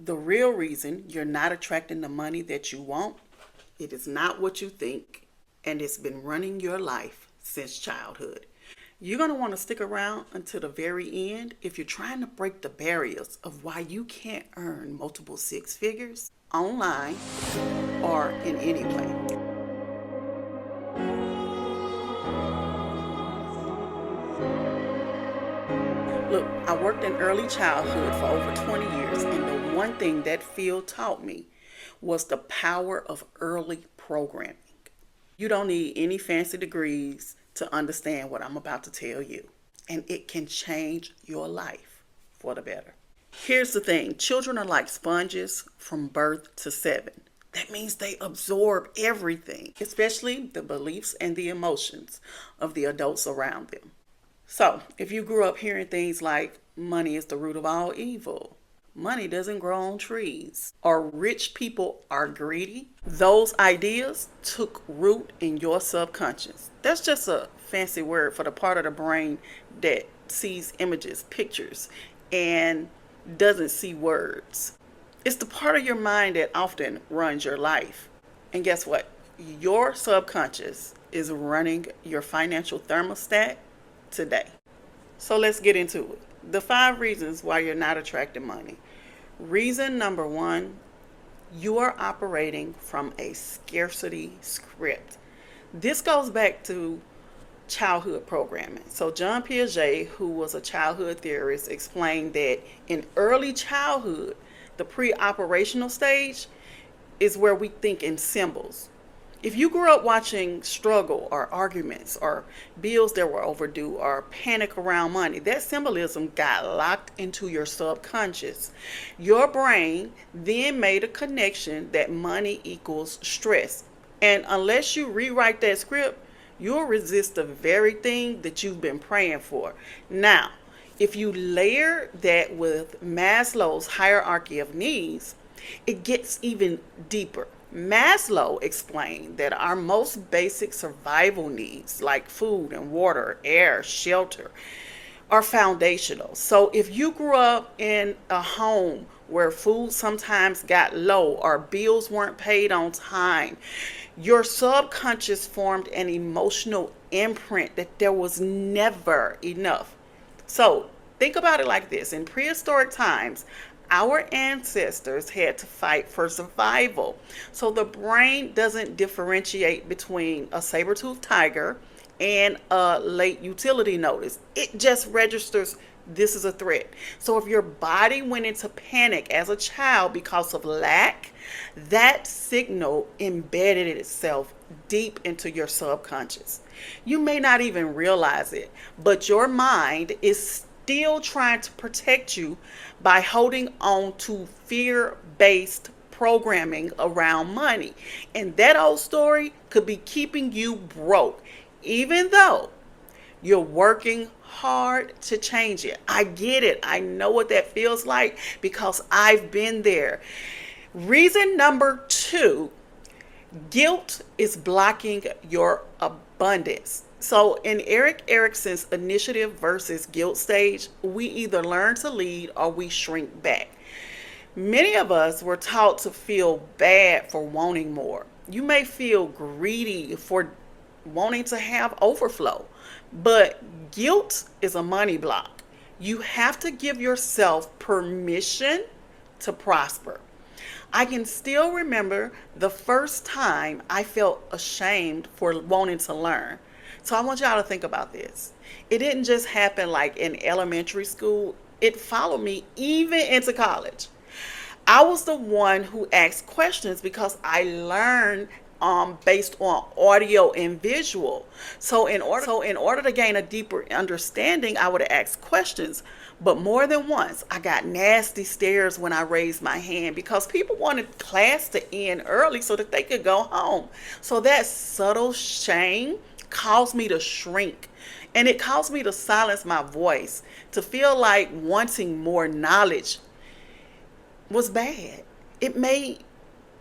The real reason you're not attracting the money that you want, it is not what you think, and it's been running your life since childhood. You're going to want to stick around until the very end if you're trying to break the barriers of why you can't earn multiple six figures online or in any way. Look, I worked in early childhood for over 20 years, and the one thing that field taught me was the power of early programming. You don't need any fancy degrees to understand what I'm about to tell you, and it can change your life for the better. Here's the thing, children are like sponges from birth to 7. That means they absorb everything, especially the beliefs and the emotions of the adults around them. So, if you grew up hearing things like money is the root of all evil, money doesn't grow on trees, or rich people are greedy, those ideas took root in your subconscious. That's just a fancy word for the part of the brain that sees images, pictures, and doesn't see words. It's the part of your mind that often runs your life. And guess what? Your subconscious is running your financial thermostat today. So let's get into it. The 5 reasons why you're not attracting money. Reason number 1, you are operating from a scarcity script. This goes back to childhood programming. So John Piaget, who was a childhood theorist, explained that in early childhood, the pre-operational stage is where we think in symbols. If you grew up watching struggle or arguments or bills that were overdue or panic around money, that symbolism got locked into your subconscious. Your brain then made a connection that money equals stress. And unless you rewrite that script, you'll resist the very thing that you've been praying for. Now, if you layer that with Maslow's hierarchy of needs, it gets even deeper. Maslow explained that our most basic survival needs, like food and water, air, shelter, are foundational. So if you grew up in a home where food sometimes got low or bills weren't paid on time, your subconscious formed an emotional imprint that there was never enough. So think about it like this. In prehistoric times, our ancestors had to fight for survival. So the brain doesn't differentiate between a saber-toothed tiger and a late utility notice. It just registers this is a threat. So if your body went into panic as a child because of lack, that signal embedded itself deep into your subconscious. You may not even realize it, but your mind is still trying to protect you by holding on to fear-based programming around money. And that old story could be keeping you broke, even though you're working hard to change it. I get it. I know what that feels like because I've been there. Reason number 2, guilt is blocking your abundance. So in Eric Erickson's initiative versus guilt stage, we either learn to lead or we shrink back. Many of us were taught to feel bad for wanting more. You may feel greedy for wanting to have overflow, but guilt is a money block. You have to give yourself permission to prosper. I can still remember the first time I felt ashamed for wanting to learn. So I want y'all to think about this. It didn't just happen like in elementary school. It followed me even into college. I was the one who asked questions because I learned based on audio and visual. So in order to gain a deeper understanding, I would have asked questions. But more than once, I got nasty stares when I raised my hand because people wanted class to end early so that they could go home. So that subtle shame caused me to shrink, and it caused me to silence my voice, to feel like wanting more knowledge was bad. It made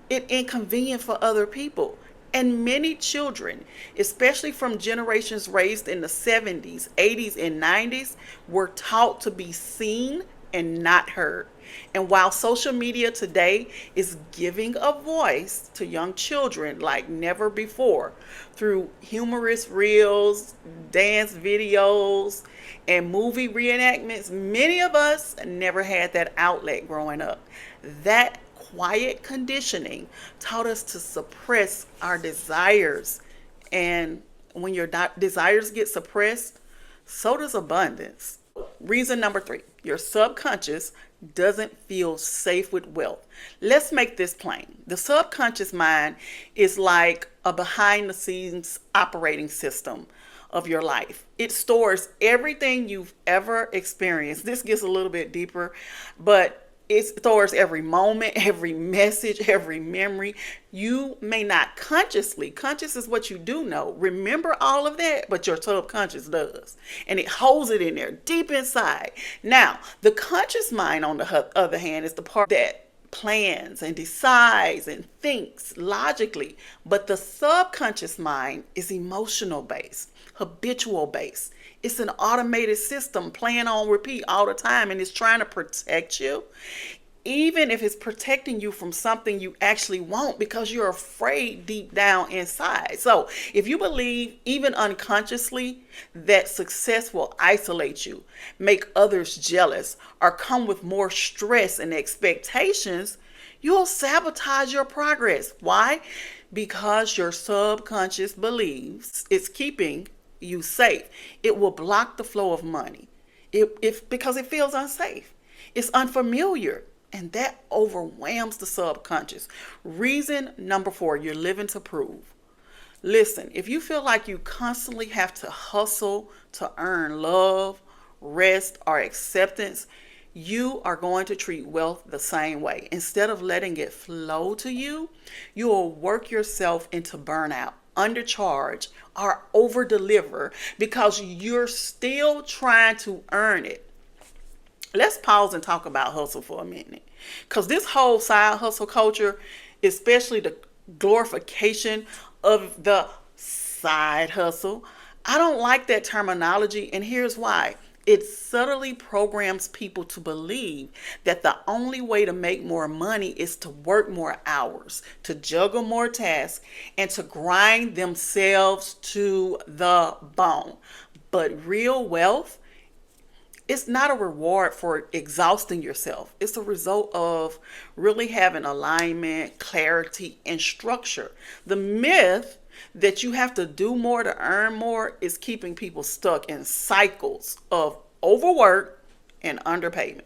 it inconvenient for other people. And many children, especially from generations raised in the 70s, 80s, and 90s, were taught to be seen and not heard. And while social media today is giving a voice to young children like never before through humorous reels, dance videos, and movie reenactments, many of us never had that outlet growing up. That quiet conditioning taught us to suppress our desires. And when your desires get suppressed, so does abundance. Reason number 3, your subconscious doesn't feel safe with wealth. Let's make this plain. The subconscious mind is like a behind the scenes operating system of your life. It stores everything you've ever experienced. This gets a little bit deeper, but it stores every moment, every message, every memory. You may not conscious is what you do know, remember all of that, but your subconscious does. And it holds it in there deep inside. Now, the conscious mind, on the other hand, is the part that plans and decides and thinks logically. But the subconscious mind is emotional based, habitual based. It's an automated system playing on repeat all the time, and it's trying to protect you, even if it's protecting you from something you actually want, because you're afraid deep down inside. So if you believe, even unconsciously, that success will isolate you, make others jealous, or come with more stress and expectations, you'll sabotage your progress. Why? Because your subconscious believes it's keeping you safe. It will block the flow of money because it feels unsafe. It's unfamiliar, and that overwhelms the subconscious. Reason number 4, you're living to prove. Listen, if you feel like you constantly have to hustle to earn love, rest, or acceptance, you are going to treat wealth the same way. Instead of letting it flow to you, you will work yourself into burnout, undercharge, or over deliver because you're still trying to earn it. Let's pause and talk about hustle for a minute, because this whole side hustle culture, especially the glorification of the side hustle, I don't like that terminology, and here's why. It subtly programs people to believe that the only way to make more money is to work more hours, to juggle more tasks, and to grind themselves to the bone. But real wealth, it's not a reward for exhausting yourself. It's a result of really having alignment, clarity, and structure. The myth that you have to do more to earn more is keeping people stuck in cycles of overwork and underpayment.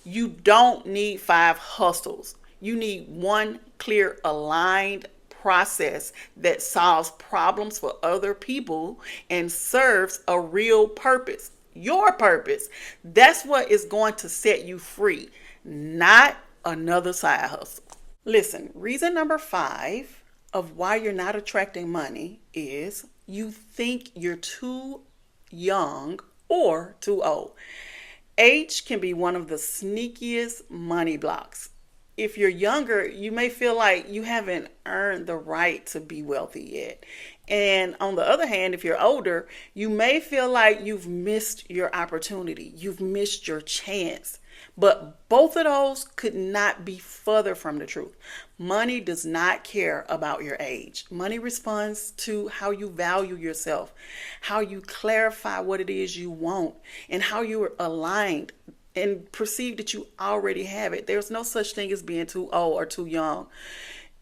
You don't need 5 hustles. You need one clear, aligned process that solves problems for other people and serves a real purpose. Your purpose. That's what is going to set you free, not another side hustle. Listen, reason number 5 of why you're not attracting money is you think you're too young or too old. Age can be one of the sneakiest money blocks. If you're younger, you may feel like you haven't earned the right to be wealthy yet. And on the other hand, if you're older, you may feel like you've missed your opportunity. You've missed your chance. But both of those could not be further from the truth. Money does not care about your age. Money responds to how you value yourself, how you clarify what it is you want, and how you are aligned and perceive that you already have it. There's no such thing as being too old or too young.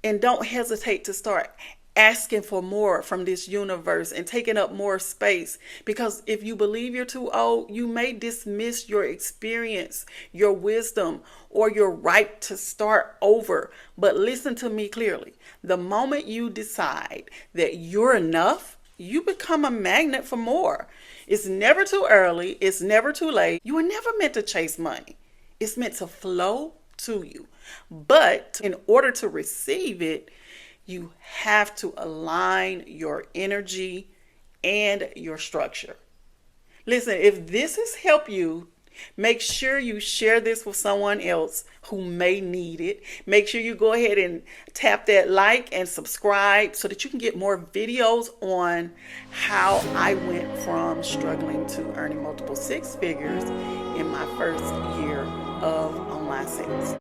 And don't hesitate to start asking for more from this universe and taking up more space, because if you believe you're too old, you may dismiss your experience, your wisdom, or your right to start over. But listen to me clearly. The moment you decide that you're enough, you become a magnet for more. It's never too early. It's never too late. You were never meant to chase money. It's meant to flow to you. But in order to receive it, you have to align your energy and your structure. Listen, if this has helped you, make sure you share this with someone else who may need it. Make sure you go ahead and tap that like and subscribe so that you can get more videos on how I went from struggling to earning multiple 6 figures in my first year of online mindsets.